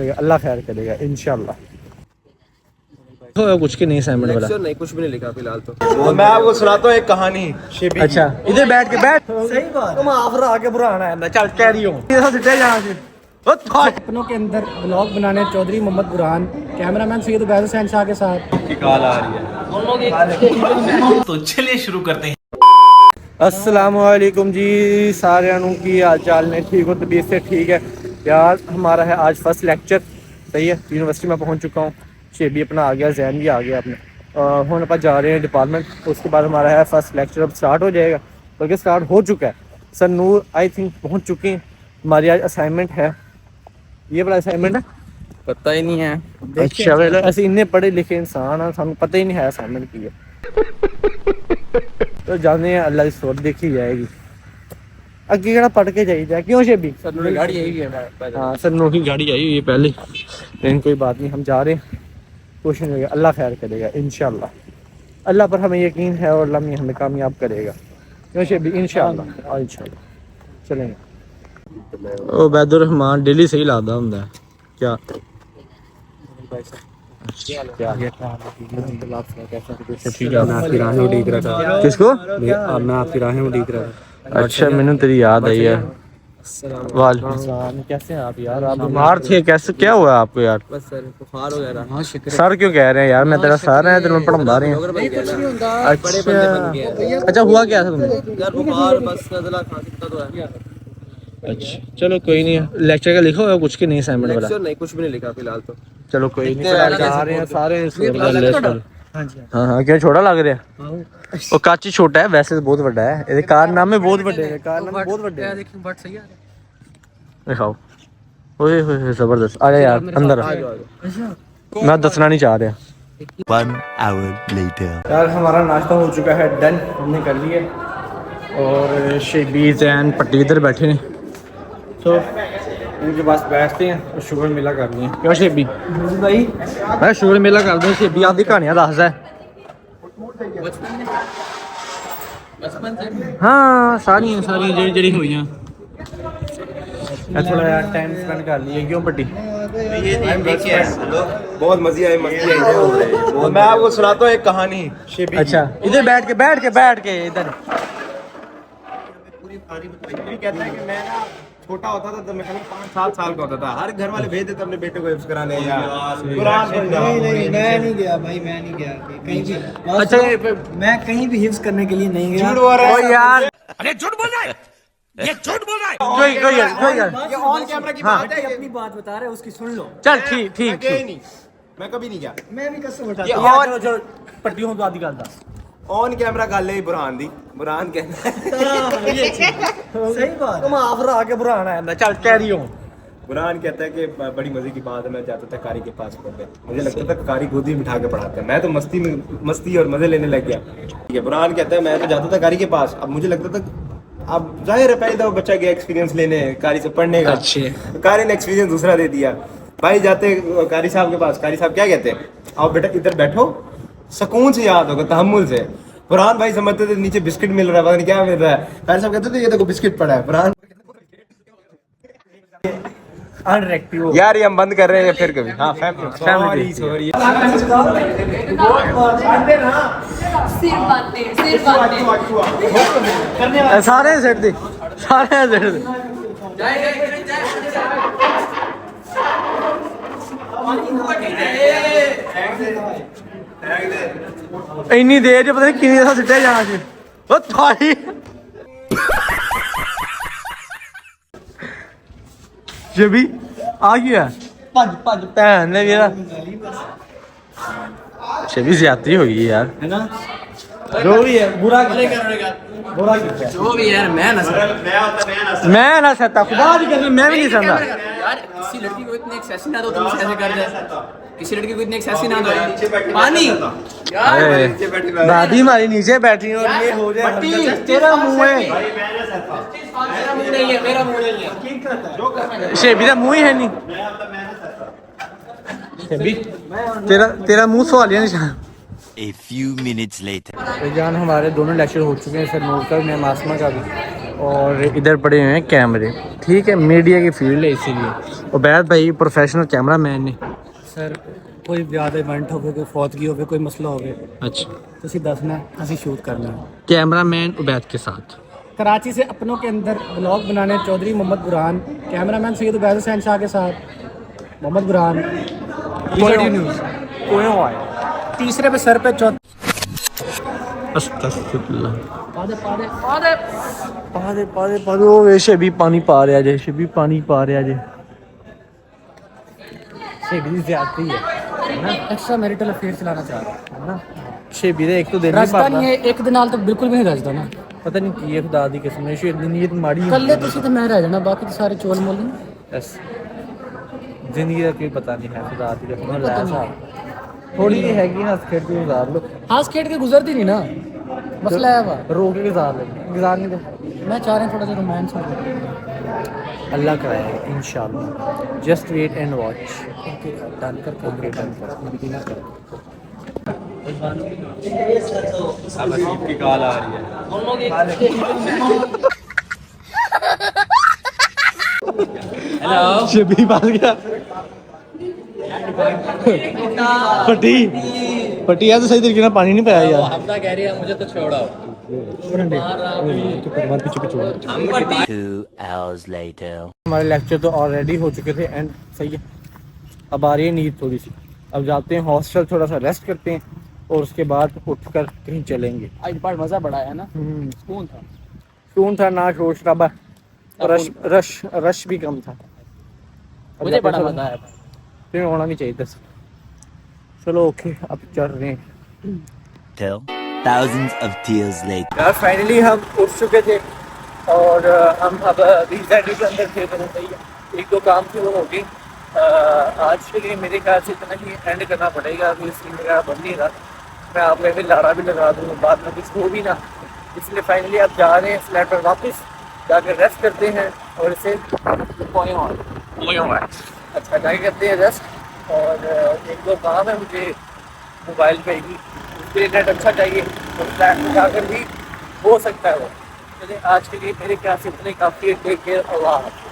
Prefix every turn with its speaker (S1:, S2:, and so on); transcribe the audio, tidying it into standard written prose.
S1: होगा, अल्लाह खैर करेगा इंशाल्लाह। कुछ की नहीं असाइनमेंट वाला
S2: नहीं, कुछ भी नहीं लिखा फिलहाल तो
S3: मैं आपको सुनाता हूँ एक कहानी शेबी
S1: अच्छा इधर बैठ के बैठ सही बात तुम आफरा आके बुराना है चल कैरी हो
S4: सपनों के अंदर ब्लॉग बनाने चौधरी मोहम्मद बुरहान, कैमरामैन सैयद उबैद हुसैन शाह के साथ।
S3: कॉल आ रही है
S2: तो चलिए शुरू करते हैं।
S1: अस्सलाम वालेकुम जी सारे की हाल चाल ने ठीक हो, तबीयत से ठीक है यार। हमारा है आज फर्स्ट लेक्चर, सही है। यूनिवर्सिटी में पहुंच चुका हूँ, शेबी अपना आ गया, जैन भी आ गया अपने। हम अपन जा रहे हैं डिपार्टमेंट। उसके बाद हमारा है फर्स्ट लेक्चर, अब स्टार्ट हो जाएगा, बल्कि स्टार्ट हो चुका है। सर नूर आई थिंक पहुँच चुकी हैं। हमारी आज असाइनमेंट है, ये बड़ा असाइनमेंट है,
S2: पता ही नहीं है।
S1: अच्छा वेलो ऐसे इन्ने पढ़े लिखे इंसान हैं, सानू पता ही नहीं है असाइनमेंट की है। तो जाने हैं, अल्लाह की सोच देखी जाएगी। अगे केड़ा पढ़ के जाइए क्यों शेबी
S2: सर गाड़ी आई है।
S1: हाँ सर नूर की गाड़ी आई हुई है पहले, लेकिन कोई बात नहीं, हम जा रहे हैं। कुछ नहीं होगा, अल्लाह खैर करेगा इंशाल्लाह। अल्लाह पर हमें यकीन है और अल्लाह हमें कामयाब करेगा, क्यों शेबी इंशाल्लाह और इंशाल्लाह चलेंगे। ओ बैदुर रहमान डेली सही लगता होंगे क्या? किसको?
S4: मैं आपकी राहें उड़ीक रहा था।
S1: अच्छा मैंने तेरी याद आई है। कैसे हैं आप यार? आप बीमार थे, कैसे क्या हुआ आपको यार?
S2: बस सर बुखार वगैरह। हाँ शुक्र।
S1: सर क्यों कह रहे हैं यार? मैं तेरा सर है, तेरे पढ़ा रहे हैं।
S2: नहीं कुछ नहीं होता।
S1: अच्छा हुआ क्या था तुम्हें?
S2: यार बुखार बस नज़ला खांसी तो है।
S1: अच्छा चलो कोई नहीं, लेक्चर का लिखा हुआ कुछ की नहीं असाइनमेंट वाला?
S2: लेक्चर नहीं, कुछ भी नहीं लिखा फिलहाल तो।
S1: चलो कोई नहीं, जा रहे हैं सारे। हाँ हाँ क्यों छोटा लग रहा है? वो काची छोटा है, वैसे तो बहुत बड़ा है। ये कारनामे बहुत बड़े हैं, कारनामे बहुत बड़े हैं।
S4: देखिए बट सही है।
S1: दिखाओ ओए होए जबरदस्त। आ जा यार अंदर, मैं दसना नहीं चाह रहा।
S5: 1 hour later.
S1: यार हमारा नाश्ता हो चुका है, डन, हमने कर लिया। और शेबी जैन पट्टी इधर बैठे हैं, तो उनके पास बैठते हैं और शुगर मेला करते हैं। क्यों शेबी भाई? मैं शुगर मेला कर दूँ, शेबी आदि कहानियाँ दस है। हाँ सारी जड़ी हुई हैं। थोड़ा यार टाइम स्पेंड कर लिए, क्यों पट्टी?
S3: बहुत मजे आए, मस्ती आई। मैं आपको सुनाता हूँ एक कहानी शेबी।
S1: अच्छा इधर बैठ के इधर।
S3: पूरी कहानी बताइए। कहता है कि मैं ना छोटा होता था, तो मैं 5-7 साल का होता था, हर घर वाले भेज देते अपने बेटे को हिफ्ज कराने या कुरान पढ़ने।
S4: नहीं मैं नहीं गया भाई, मैं नहीं गया कहीं भी।
S1: अच्छा
S4: मैं कहीं भी हिफ्ज करने के लिए नहीं गया।
S3: झूठ बोल रहा है
S1: यार,
S2: अरे झूठ बोल रहा है, ये झूठ बोल रहा है।
S1: कोई
S3: ये ऑन कैमरा की बात है।
S4: अपनी बात बता रहे, उसकी सुन लो।
S1: चल ठीक
S3: मैं गया ही नहीं, मैं कभी नहीं गया।
S4: मैं भी कसम
S3: ये
S4: उठाता
S3: ऑन
S1: पट्टी हो तो आदि गल दस।
S3: ऑन कैमरा गल है बुरहान दी। बुरहान कहता है
S4: सही बात।
S1: तुम आफरा आके बुराना है चल कैरी हो।
S3: बुरहान कहता है कि बड़ी मजे की बात है, मैं जाता था कारी के पास पढ़ने। मुझे लगता था कारी गोदी में बिठा के पढ़ाता है। मैं तो मस्ती और मजे लेने लग गया। ठीक है, बुरहान कहता है मैं तो जाता था कारी के पास। अब मुझे लगता था, अब जाहिर है पहले तो बच्चा गया एक्सपीरियंस लेने कारी से पढ़ने का। तो कारी ने एक्सपीरियंस दूसरा दे दिया। भाई जाते कारी साहब के पास, कारी साहब क्या कहते हैं, आओ बेटा इधर बैठो, सुकून से याद होगा, तहम्मुल से। बुरहान भाई समझते थे नीचे बिस्किट मिल रहा है, पता नहीं क्या मिल रहा है। कारी साहब कहते थे ये देखो बिस्किट पड़ा है। बुरहान यार ये हम बंद कर रहे हैं फिर कभी। हाँ फैमिली सॉरी।
S1: सारे सेट दे, सारे सेट दे। इन्नी देर च पता नहीं किन्नी दफा सिट्टिया जाना सी। ओ थाई शेबी आ गया भज भैन ने मेरा। शेबी ज्यादा हो गई यार, है ना? जो भी है बुरा
S2: जो भी यार मैं
S1: ना सकता, खुदा की कसम मैं भी नहीं समझा
S2: यार। किसी लड़की को इतने एक्सेस ना दो, तुम ऐसे कर दे। किसी लड़की को इतने एक्सेस ना दो। पानी यार,
S1: दादी हमारी नीचे बैठी और ये हो जाए तेरा मुंह है।
S2: मेरा मुंह नहीं है, मेरा मुंह नहीं है।
S1: शेबी का मुंह ही है नहीं। शेबी तेरा मुंह सवालिया निशान।
S5: A few minutes later.
S1: तो जान हमारे दोनों लेक्चर हो चुके हैं, सर नूर का भी, मैं मासमा का भी। और इधर पड़े हुए हैं कैमरे, ठीक है, मीडिया की फील्ड है इसीलिए। उबैद भाई प्रोफेशनल कैमरा मैन ने।
S4: ਸਰ ਕੋਈ ਵਿਆਹ ਦਾ ਇਵੈਂਟ ਹੋਵੇ, ਕੋਈ ਫੌਤਗੀ ਹੋਵੇ, ਕੋਈ ਮਸਲਾ ਹੋਵੇ,
S1: अच्छा,
S4: ਤੁਸੀਂ ਦੱਸਣਾ, ਅਸੀਂ शूट करना है।
S1: कैमरा मैन उबैद के साथ।
S4: कराची से अपनों के अंदर ब्लॉग बनाने चौधरी मोहम्मद बुरहान, कैमरामैन सैयद उबैद हुसैन शाह के साथ मोहम्मद बुरहान। न्यूज़
S1: कोई आया
S4: तीसरे पे सर पे
S1: अस्तगफिरुल्लाह। पादे ओ वे शबी पानी पा रहा जे, शबी पानी पा रहा जे। शेबी ज्यादती है ना,
S4: एक्स्ट्रा मैरिटल अफेयर चलाना चाह रहा है
S1: है ना। शेबी दे एक तो दिन नहीं
S4: राजस्थान
S1: पाता,
S4: ये एक दिन नाल तो बिल्कुल भी नहीं रजदा ना।
S1: पता नहीं की है खुदा दी कसम, शेर दी नीयत माड़ी
S4: कल्ले तुसी तो मैं रह जाना, बाकी तो सारे चोल मोल ने।
S1: बस जिंदगी का कोई पता नहीं है, खुदा दी कसम।
S4: पता
S1: ऐसा
S4: नहीं।
S1: थोड़ी हैगी हंस खेड के गुजार लो,
S4: हाथ खेट के गुजरती नहीं ना, मसला है वा।
S1: रो के गुजार लो, गुजार नहीं दो।
S4: मैं चाह रहा हूँ थोड़ा सा रोमांस हो जाए।
S1: अल्लाह कराएगा इंशाल्लाह। Just wait and watch.
S4: Okay done कर
S1: ओके डन कर।
S3: अब अजीब की कॉल आ रही है।
S2: हेलो
S1: शबी पास गया। फटी फटी यार, तो सही तरीके से पानी नहीं पाया यार।
S2: हमदा कह रही है मुझे तो छोड़ो।
S5: 2 hours later.
S1: हमारे लेक्चर तो ऑलरेडी हो चुके थे एंड सही है। अब आ रही है नींद थोड़ी सी, अब जाते हैं हॉस्टल, थोड़ा सा रेस्ट करते हैं और उसके बाद उठकर कहीं चलेंगे।
S4: आज बार मजा बड़ा है ना,
S1: सुकून
S4: सुकून था।
S1: था ना, शोर शराबा, रश भी कम था।
S4: मुझे बड़ा मजा आया।
S1: फिर होना नहीं चाहिए था। चलो ओके, अब चल रहे हैं।
S5: Till thousands of tears later.
S1: यार फाइनली हम उठ चुके थे और हम अब रीजन के अंदर थे, तो सही है। एक दो काम थे वो हो गए। आज के लिए मेरे ख्याल से इतना ही एंड करना पड़ेगा, अभी सीन वगैरह बन नहीं रहा। मैं आप में लारा भी लगा दूँ, बाद में कुछ हो भी ना, इसलिए फाइनली आप जा रहे हैं फ्लैट पर वापस जाकर रेस्ट करते हैं और इसे अच्छा जाके करते हैं रेस्ट। और एक दो काम है मुझे मोबाइल पे ही, उसके लिए नेट अच्छा चाहिए, तो फ्लैट में जाकर भी हो सकता है वो। चलिए आज के लिए मेरे ख्याल से इतने काफ़ी है। टेक केयर, अल्लाह हाफ़िज़।